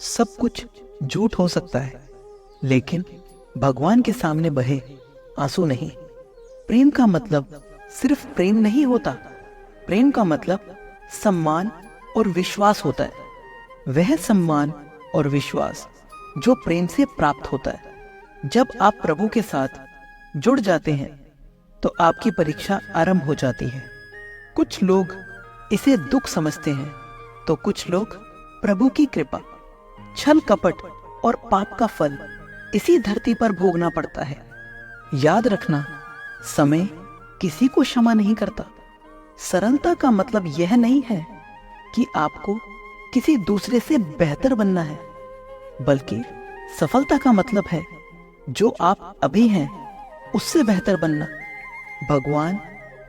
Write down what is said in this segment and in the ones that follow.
सब कुछ झूठ हो सकता है, लेकिन भगवान के सामने बहे आंसू नहीं। प्रेम का मतलब सिर्फ प्रेम नहीं होता। प्रेम का मतलब सम्मान और विश्वास होता है। वह सम्मान और विश्वास जो प्रेम से प्राप्त होता है। जब आप प्रभु के साथ जुड़ जाते हैं तो आपकी परीक्षा आरंभ हो जाती है। कुछ लोग इसे दुख समझते हैं तो कुछ लोग प्रभु की कृपा। छल कपट और पाप का फल इसी धरती पर भोगना पड़ता है। याद रखना, समय किसी को क्षमा नहीं करता। सरलता का मतलब यह नहीं है कि आपको किसी दूसरे से बेहतर बनना है, बल्कि सफलता का मतलब है जो आप अभी हैं उससे बेहतर बनना। भगवान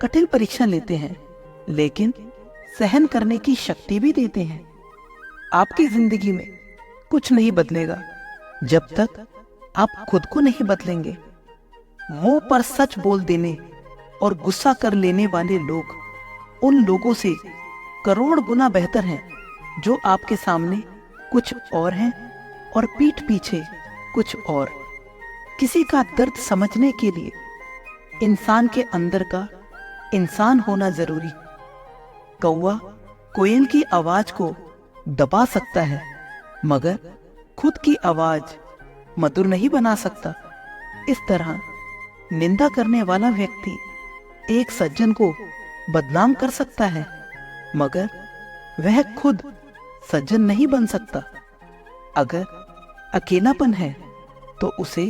कठिन परीक्षा लेते हैं, लेकिन सहन करने की शक्ति भी देते हैं। आपकी जिंदगी में कुछ नहीं बदलेगा जब तक आप खुद को नहीं बदलेंगे। मुंह पर सच बोल देने और गुस्सा कर लेने वाले लोग उन लोगों से करोड़ गुना बेहतर हैं जो आपके सामने कुछ और हैं और पीठ पीछे कुछ और। किसी का दर्द समझने के लिए इंसान के अंदर का इंसान होना जरूरी। कौवा कोयल की आवाज को दबा सकता है, मगर खुद की आवाज मधुर नहीं बना सकता। इस तरह निंदा करने वाला व्यक्ति एक सज्जन को बदनाम कर सकता है, मगर वह खुद सज्जन नहीं बन सकता। अगर अकेलापन है तो उसे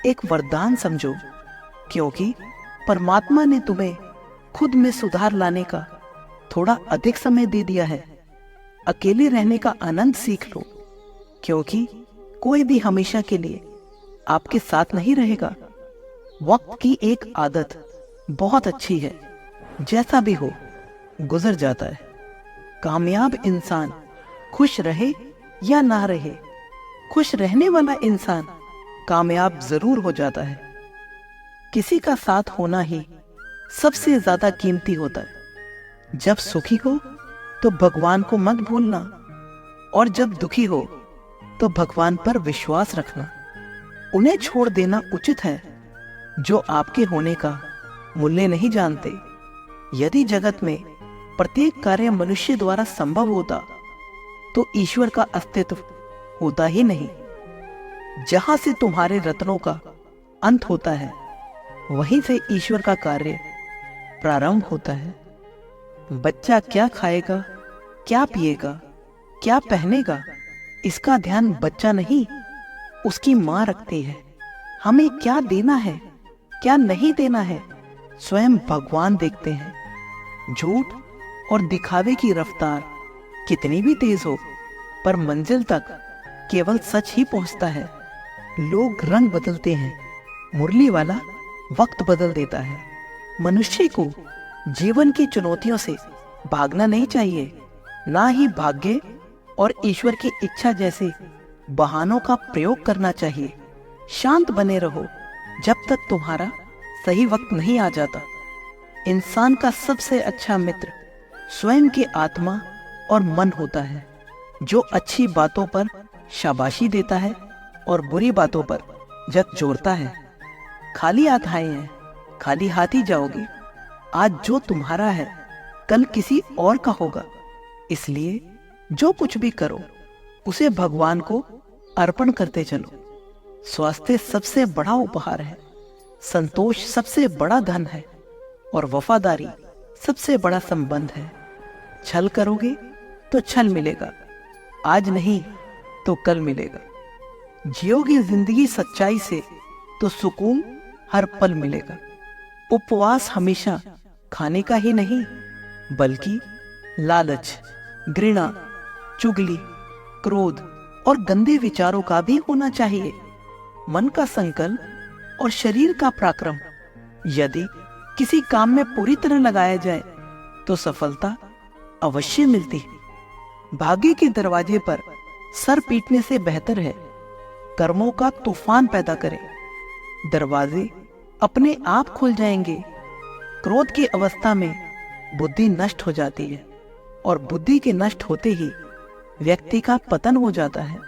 एक वरदान समझो, क्योंकि परमात्मा ने तुम्हें खुद में सुधार लाने का थोड़ा अधिक समय दे दिया है। अकेले रहने का आनंद सीख लो, क्योंकि कोई भी हमेशा के लिए आपके साथ नहीं रहेगा। वक्त की एक आदत बहुत अच्छी है, जैसा भी हो गुजर जाता है। कामयाब इंसान खुश रहे या ना रहे, खुश रहने वाला इंसान कामयाब जरूर हो जाता है। किसी का साथ होना ही सबसे ज्यादा कीमती होता है। जब सुखी हो तो भगवान को मत भूलना, और जब दुखी हो तो भगवान पर विश्वास रखना। उन्हें छोड़ देना उचित है जो आपके होने का मूल्य नहीं जानते। यदि जगत में प्रत्येक कार्य मनुष्य द्वारा संभव होता तो ईश्वर का अस्तित्व होता ही नहीं। जहां से तुम्हारे रत्नों का अंत होता है, वहीं से ईश्वर का कार्य प्रारंभ होता है। बच्चा क्या खाएगा, क्या पिएगा, क्या पहनेगा, इसका ध्यान बच्चा नहीं उसकी मां रखती है। हमें क्या देना है, क्या नहीं देना है, स्वयं भगवान देखते हैं। झूठ और दिखावे की रफ्तार कितनी भी तेज हो, पर मंजिल तक केवल सच ही पहुंचता है। लोग रंग बदलते हैं, मुरली वाला वक्त बदल देता है। मनुष्य को जीवन की चुनौतियों से भागना नहीं चाहिए, ना ही भाग्य और ईश्वर की इच्छा जैसे बहानों का प्रयोग करना चाहिए। शांत बने रहो जब तक तुम्हारा सही वक्त नहीं आ जाता। इंसान का सबसे अच्छा मित्र स्वयं की आत्मा और मन होता है, जो अच्छी बातों पर शाबाशी देता है और बुरी बातों पर जत जोड़ता है। खाली हाथ आए हैं, खाली हाथ ही जाओगे। आज जो तुम्हारा है कल किसी और का होगा। इसलिए जो कुछ भी करो उसे भगवान को अर्पण करते चलो। स्वास्थ्य सबसे बड़ा उपहार है, संतोष सबसे बड़ा धन है, और वफादारी सबसे बड़ा संबंध है। छल करोगे तो छल मिलेगा, आज नहीं तो कल मिलेगा। जियोगे जिंदगी सच्चाई से तो सुकून हर पल मिलेगा। उपवास हमेशा खाने का ही नहीं, बल्कि लालच, घृणा, चुगली, क्रोध और गंदे विचारों का भी होना चाहिए। मन का संकल्प और शरीर का पराक्रम यदि किसी काम में पूरी तरह लगाया जाए तो सफलता अवश्य मिलती है। भाग्य के दरवाजे पर सर पीटने से बेहतर है कर्मों का तूफान पैदा करें। दरवाजे अपने आप खुल जाएंगे। क्रोध की अवस्था में बुद्धि नष्ट हो जाती है, और बुद्धि के नष्ट होते ही व्यक्ति का पतन हो जाता है।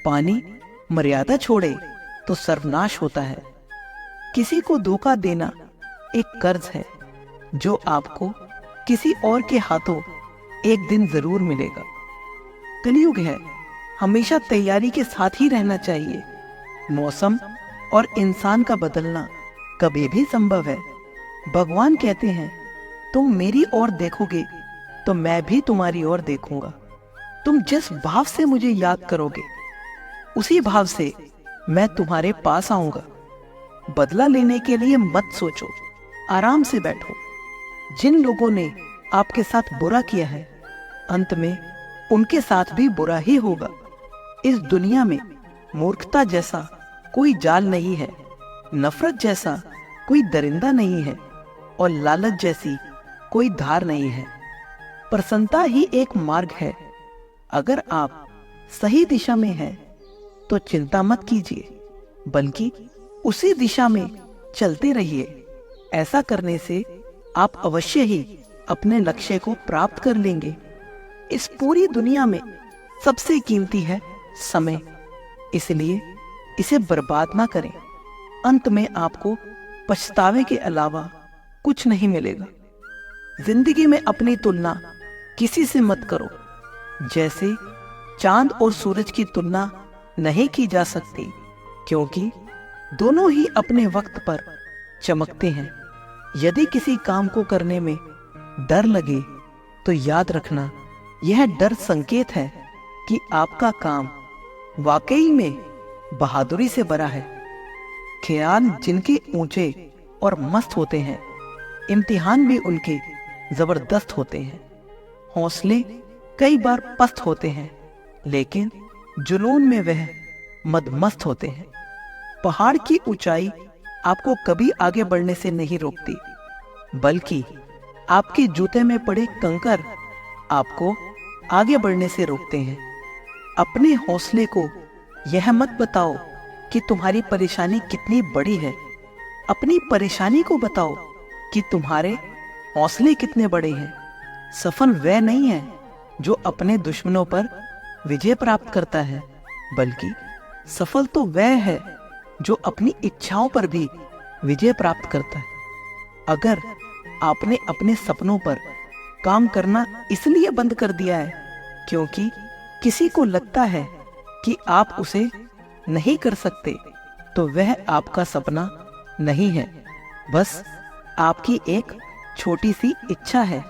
पानी मर्यादा छोड़े तो सर्वनाश होता है। किसी को धोखा देना एक कर्ज है जो आपको किसी और के हाथों एक दिन जरूर मिलेगा। कलयुग है, हमेशा तैयारी के साथ ही रहना चाहिए। मौसम और इंसान का बदलना कभी भी संभव है। भगवान कहते हैं, तुम मेरी ओर देखोगे तो मैं भी तुम्हारी ओर देखूंगा। तुम जिस भाव से मुझे याद करोगे उसी भाव से मैं तुम्हारे पास आऊंगा। बदला लेने के लिए मत सोचो, आराम से बैठो। जिन लोगों ने आपके साथ बुरा किया है, अंत में उनके साथ भी बुरा ही होगा। इस दुनिया में मूर्खता जैसा कोई जाल नहीं है, नफरत जैसा कोई दरिंदा नहीं है और लालच जैसी कोई धार नहीं है। प्रसन्नता ही एक मार्ग है। अगर आप सही दिशा में हैं तो चिंता मत कीजिए, बल्कि उसी दिशा में चलते रहिए। ऐसा करने से आप अवश्य ही अपने लक्ष्य को प्राप्त कर लेंगे। इस पूरी दुनिया में सबसे कीमती है समय, इसलिए इसे बर्बाद ना करें। अंत में आपको पछतावे के अलावा कुछ नहीं मिलेगा। जिंदगी में अपनी तुलना किसी से मत करो। जैसे चांद और सूरज की तुलना नहीं की जा सकती, क्योंकि दोनों ही अपने वक्त पर चमकते हैं। यदि किसी काम को करने में डर लगे तो याद रखना, यह डर संकेत है कि आपका काम वाकई में बहादुरी से भरा है। ख्याल जिनके ऊंचे और मस्त होते हैं, इम्तिहान भी उनके जबरदस्त होते हैं। हौसले कई बार पस्त होते हैं, लेकिन जुनून में वह मदमस्त होते हैं। पहाड़ की ऊंचाई आपको कभी आगे बढ़ने से नहीं रोकती, बल्कि आपके जूते में पड़े कंकर आपको आगे बढ़ने से रोकते हैं। अपने हौसले को यह मत बताओ कि तुम्हारी परेशानी कितनी बड़ी है, अपनी परेशानी को बताओ कि तुम्हारे हौसले कितने बड़े हैं। सफल वह नहीं है जो अपने दुश्मनों पर विजय प्राप्त करता है, बल्कि सफल तो वह है जो अपनी इच्छाओं पर भी विजय प्राप्त करता है। अगर आपने अपने सपनों पर काम करना इसलिए बंद कर दिया है क्योंकि किसी को लगता है कि आप उसे नहीं कर सकते, तो वह आपका सपना नहीं है, बस आपकी एक छोटी सी इच्छा है।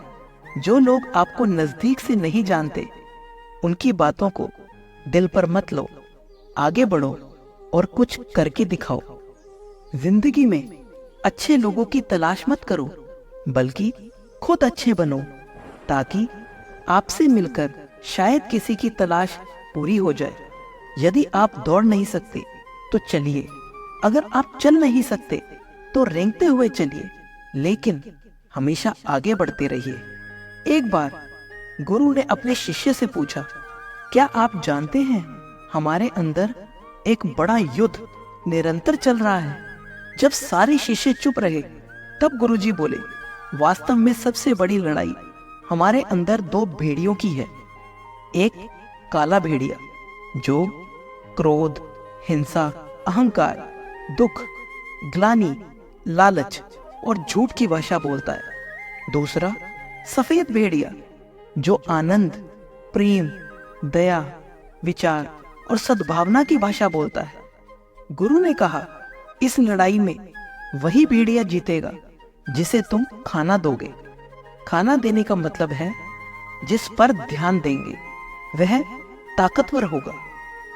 जो लोग आपको नजदीक से नहीं जानते, उनकी बातों को दिल पर मत लो। आगे बढ़ो और कुछ करके दिखाओ। जिंदगी में अच्छे लोगों की तलाश मत करो, बल्कि खुद अच्छे बनो, ताकि आपसे मिलकर शायद किसी की तलाश पूरी हो जाए। यदि आप दौड़ नहीं सकते तो चलिए, अगर आप चल नहीं सकते तो रेंगते हुए चलिए, लेकिन हमेशा आगे बढ़ते रहिए। एक बार गुरु ने अपने शिष्य से पूछा, क्या आप जानते हैं हमारे अंदर एक बड़ा युद्ध निरंतर चल रहा है? जब सारे शिष्य चुप रहे, तब गुरुजी बोले, वास्तव में सबसे बड़ी लड़ाई हमारे अंदर दो भेड़ियों की है। एक काला भेड़िया जो क्रोध, हिंसा, अहंकार, दुख, ग्लानि, लालच और झूठ की भाषा बोलता है। दूसरा सफेद भेड़िया जो आनंद, प्रेम, दया, विचार और सद्भावना की भाषा बोलता है। गुरु ने कहा, इस लड़ाई में वही भेड़िया जीतेगा जिसे तुम खाना दोगे। खाना देने का मतलब है जिस पर ध्यान देंगे वह ताकतवर होगा।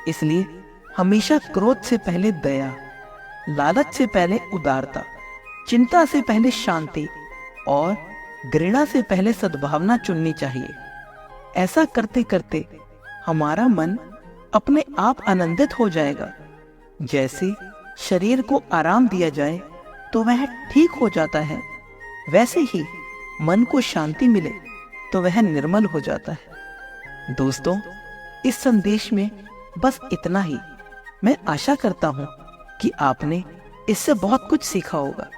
इसलिए हमेशा क्रोध से पहले दया, लालच से पहले उदारता, चिंता से पहले शांति और घृणा से पहले सद्भावना चुननी चाहिए। ऐसा करते करते हमारा मन अपने आप आनंदित हो जाएगा। जैसे शरीर को आराम दिया जाए तो वह ठीक हो जाता है, वैसे ही मन को शांति मिले तो वह निर्मल हो जाता है। दोस्तों, इस संदेश में बस इतना ही। मैं आशा करता हूं कि आपने इससे बहुत कुछ सीखा होगा।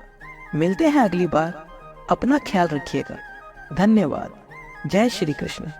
मिलते हैं अगली बार। अपना ख्याल रखिएगा। धन्यवाद। जय श्री कृष्ण।